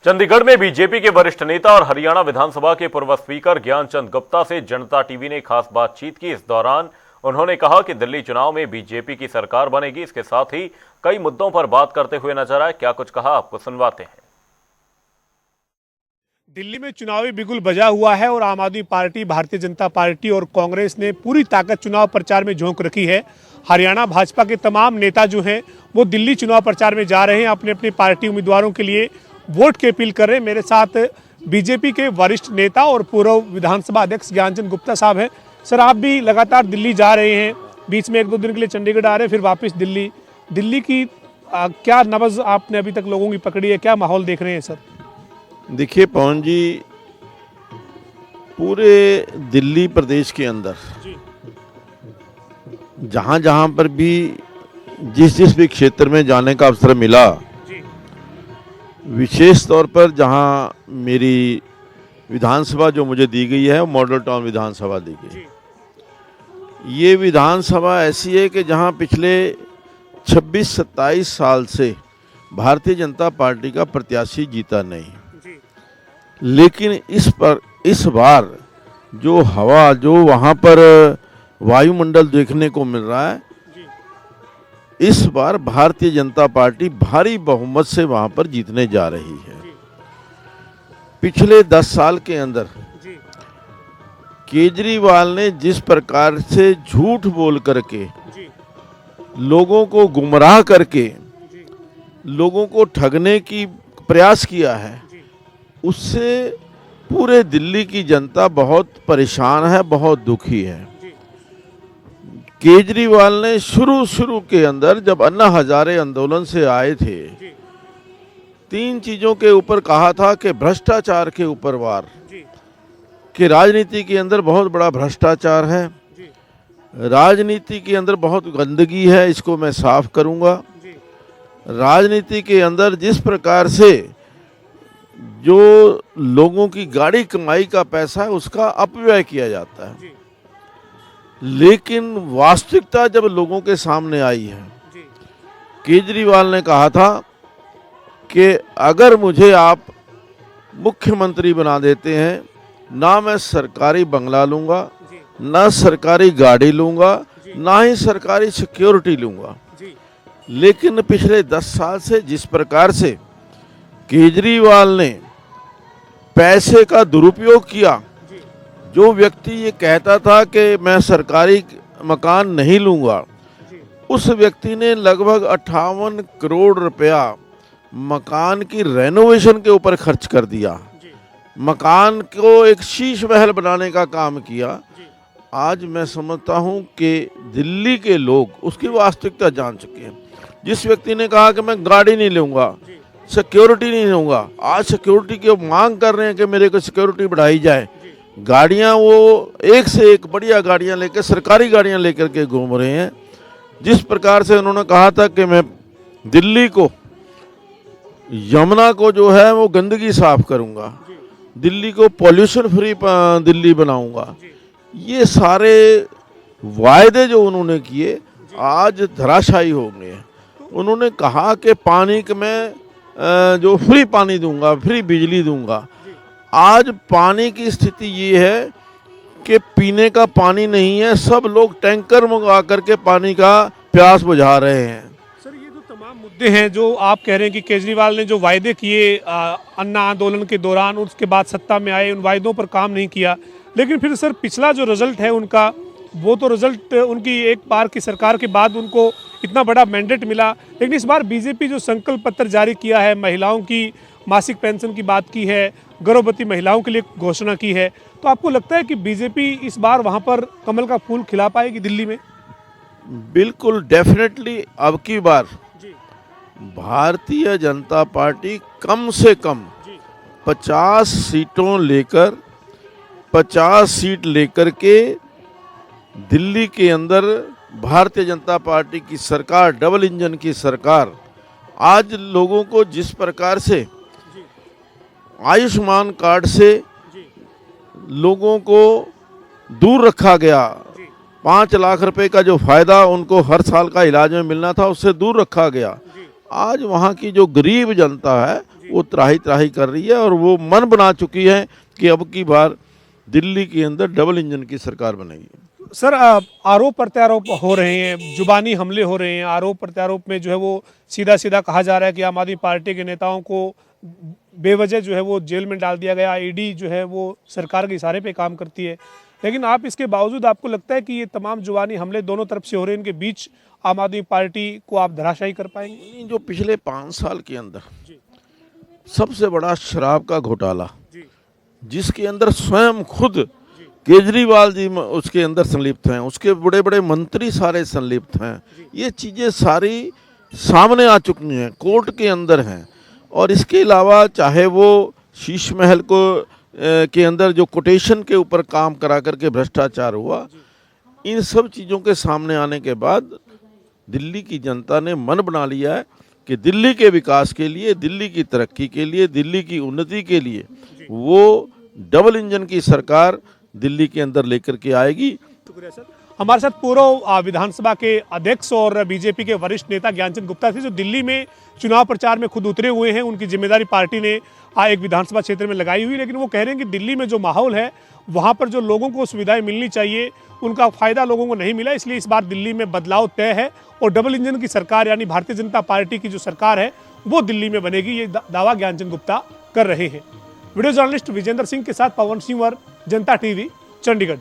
चंडीगढ़ में बीजेपी के वरिष्ठ नेता और हरियाणा विधानसभा के पूर्व स्पीकर ज्ञानचंद गुप्ता से जनता टीवी ने खास बातचीत की। इस दौरान उन्होंने कहा कि दिल्ली चुनाव में बीजेपी की सरकार बनेगी। इसके साथ ही कई मुद्दों पर बात करते हुए नजर आए। क्या कुछ कहा, आपको सुनवाते हैं। दिल्ली में चुनावी बिगुल बजा हुआ है और आम आदमी पार्टी, भारतीय जनता पार्टी और कांग्रेस ने पूरी ताकत चुनाव प्रचार में झोंक रखी है। हरियाणा भाजपा के तमाम नेता जो हैं वो दिल्ली चुनाव प्रचार में जा रहे हैं, अपने अपनी पार्टी उम्मीदवारों के लिए वोट की अपील कर रहे हैं। मेरे साथ बीजेपी के वरिष्ठ नेता और पूर्व विधानसभा अध्यक्ष ज्ञानचंद गुप्ता साहब हैं। सर, आप भी लगातार दिल्ली जा रहे हैं, बीच में 1-2 दिन के लिए चंडीगढ़ आ रहे हैं, फिर वापस दिल्ली की क्या नब्ज आपने अभी तक लोगों की पकड़ी है, क्या माहौल देख रहे हैं सर? देखिए पवन जी, पूरे दिल्ली प्रदेश के अंदर जहाँ जहाँ पर भी जिस भी क्षेत्र में जाने का अवसर मिला, विशेष तौर पर जहाँ मेरी विधानसभा जो मुझे दी गई है वो मॉडल टाउन विधानसभा दी गई। ये विधानसभा ऐसी है कि जहाँ पिछले 26-27 साल से भारतीय जनता पार्टी का प्रत्याशी जीता नहीं, लेकिन इस बार जो हवा, जो वहाँ पर वायुमंडल देखने को मिल रहा है, इस बार भारतीय जनता पार्टी भारी बहुमत से वहाँ पर जीतने जा रही है। पिछले 10 साल के अंदर केजरीवाल ने जिस प्रकार से झूठ बोल करके, लोगों को गुमराह करके, लोगों को ठगने की प्रयास किया है, उससे पूरे दिल्ली की जनता बहुत परेशान है, बहुत दुखी है। केजरीवाल ने शुरू के अंदर जब अन्ना हजारे आंदोलन से आए थे, 3 चीजों के ऊपर कहा था कि भ्रष्टाचार के ऊपर वार, कि राजनीति के अंदर बहुत बड़ा भ्रष्टाचार है, राजनीति के अंदर बहुत गंदगी है, इसको मैं साफ करूंगा। राजनीति के अंदर जिस प्रकार से जो लोगों की गाड़ी कमाई का पैसा है उसका अपव्यय किया जाता है, लेकिन वास्तविकता जब लोगों के सामने आई है, केजरीवाल ने कहा था कि अगर मुझे आप मुख्यमंत्री बना देते हैं, ना मैं सरकारी बंगला लूंगा, ना सरकारी गाड़ी लूंगा, ना ही सरकारी सिक्योरिटी लूंगा। लेकिन पिछले 10 साल से जिस प्रकार से केजरीवाल ने पैसे का दुरुपयोग किया, जो व्यक्ति ये कहता था कि मैं सरकारी मकान नहीं लूंगा, उस व्यक्ति ने लगभग 58 करोड़ रुपया मकान की रेनोवेशन के ऊपर खर्च कर दिया, मकान को एक शीश महल बनाने का काम किया। आज मैं समझता हूं कि दिल्ली के लोग उसकी वास्तविकता जान चुके हैं। जिस व्यक्ति ने कहा कि मैं गाड़ी नहीं लूंगा, सिक्योरिटी नहीं लूंगा, आज सिक्योरिटी की मांग कर रहे हैं कि मेरे को सिक्योरिटी बढ़ाई जाए। गाड़ियां वो एक से एक बढ़िया गाड़ियां लेकर, सरकारी गाड़ियां लेकर के घूम रहे हैं। जिस प्रकार से उन्होंने कहा था कि मैं दिल्ली को, यमुना को जो है वो गंदगी साफ करूंगा, दिल्ली को पॉल्यूशन फ्री दिल्ली बनाऊंगा, ये सारे वायदे जो उन्होंने किए आज धराशायी हो गए। उन्होंने कहा कि पानी के मैं जो फ्री पानी दूंगा, फ्री बिजली दूंगा। आज पानी की स्थिति ये है कि पीने का पानी नहीं है, सब लोग टैंकर मंगा करके पानी का प्यास बुझा रहे हैं। सर, ये जो तमाम मुद्दे हैं जो आप कह रहे हैं कि केजरीवाल ने जो वायदे किए अन्ना आंदोलन के दौरान, उसके बाद सत्ता में आए, उन वायदों पर काम नहीं किया, लेकिन फिर सर पिछला जो रिजल्ट है उनका, वो तो रिजल्ट उनकी एक बार की सरकार के बाद उनको इतना बड़ा मैंडेट मिला, लेकिन इस बार बीजेपी जो संकल्प पत्र जारी किया है, महिलाओं की मासिक पेंशन की बात की है, गर्भवती महिलाओं के लिए घोषणा की है, तो आपको लगता है कि बीजेपी इस बार वहां पर कमल का फूल खिला पाएगी दिल्ली में? बिल्कुल, डेफिनेटली अब की बार भारतीय जनता पार्टी कम से कम 50 सीटों लेकर, 50 सीट लेकर के दिल्ली के अंदर भारतीय जनता पार्टी की सरकार, डबल इंजन की सरकार, आज लोगों को जिस प्रकार से आयुष्मान कार्ड से लोगों को दूर रखा गया, 5 लाख रुपए का जो फायदा उनको हर साल का इलाज में मिलना था उससे दूर रखा गया। आज वहाँ की जो गरीब जनता है वो त्राही त्राही कर रही है और वो मन बना चुकी है कि अब की बार दिल्ली के अंदर डबल इंजन की सरकार बनेगी। सर, आरोप प्रत्यारोप हो रहे हैं, जुबानी हमले हो रहे हैं। आरोप प्रत्यारोप में जो है वो सीधा सीधा कहा जा रहा है कि आम आदमी पार्टी के नेताओं को बेवजह जो है वो जेल में डाल दिया गया। ईडी जो है वो सरकार के इशारे पे काम करती है, लेकिन आप इसके बावजूद आपको लगता है कि ये तमाम जुबानी हमले दोनों तरफ से हो रहे हैं, इनके बीच आम आदमी पार्टी को आप धराशायी कर पाएंगे? जो पिछले 5 साल के अंदर सबसे बड़ा शराब का घोटाला, जिसके अंदर स्वयं खुद केजरीवाल जी उसके अंदर संलिप्त हैं, उसके बड़े बड़े मंत्री सारे संलिप्त हैं, ये चीज़ें सारी सामने आ चुकी हैं, कोर्ट के अंदर हैं। और इसके अलावा चाहे वो शीश महल को के अंदर जो कोटेशन के ऊपर काम करा करके भ्रष्टाचार हुआ, इन सब चीज़ों के सामने आने के बाद दिल्ली की जनता ने मन बना लिया है कि दिल्ली के विकास के लिए, दिल्ली की तरक्की के लिए, दिल्ली की उन्नति के लिए वो डबल इंजन की सरकार दिल्ली के अंदर लेकर के आएगी। शुक्रिया सर। हमारे साथ पूर्व विधानसभा के अध्यक्ष और बीजेपी के वरिष्ठ नेता ज्ञानचंद गुप्ता थे, जो दिल्ली में चुनाव प्रचार में खुद उतरे हुए हैं। उनकी जिम्मेदारी पार्टी ने एक विधानसभा क्षेत्र में लगाई हुई, लेकिन वो कह रहे हैं कि दिल्ली में जो माहौल है वहाँ पर जो लोगों को सुविधाएं मिलनी चाहिए उनका फायदा लोगों को नहीं मिला, इसलिए इस बार दिल्ली में बदलाव तय है और डबल इंजन की सरकार यानी भारतीय जनता पार्टी की जो सरकार है वो दिल्ली में बनेगी। ये दावा ज्ञानचंद गुप्ता कर रहे हैं। वीडियो जर्नलिस्ट विजेंद्र सिंह के साथ पवन सिंह, जनता टीवी, चंडीगढ़।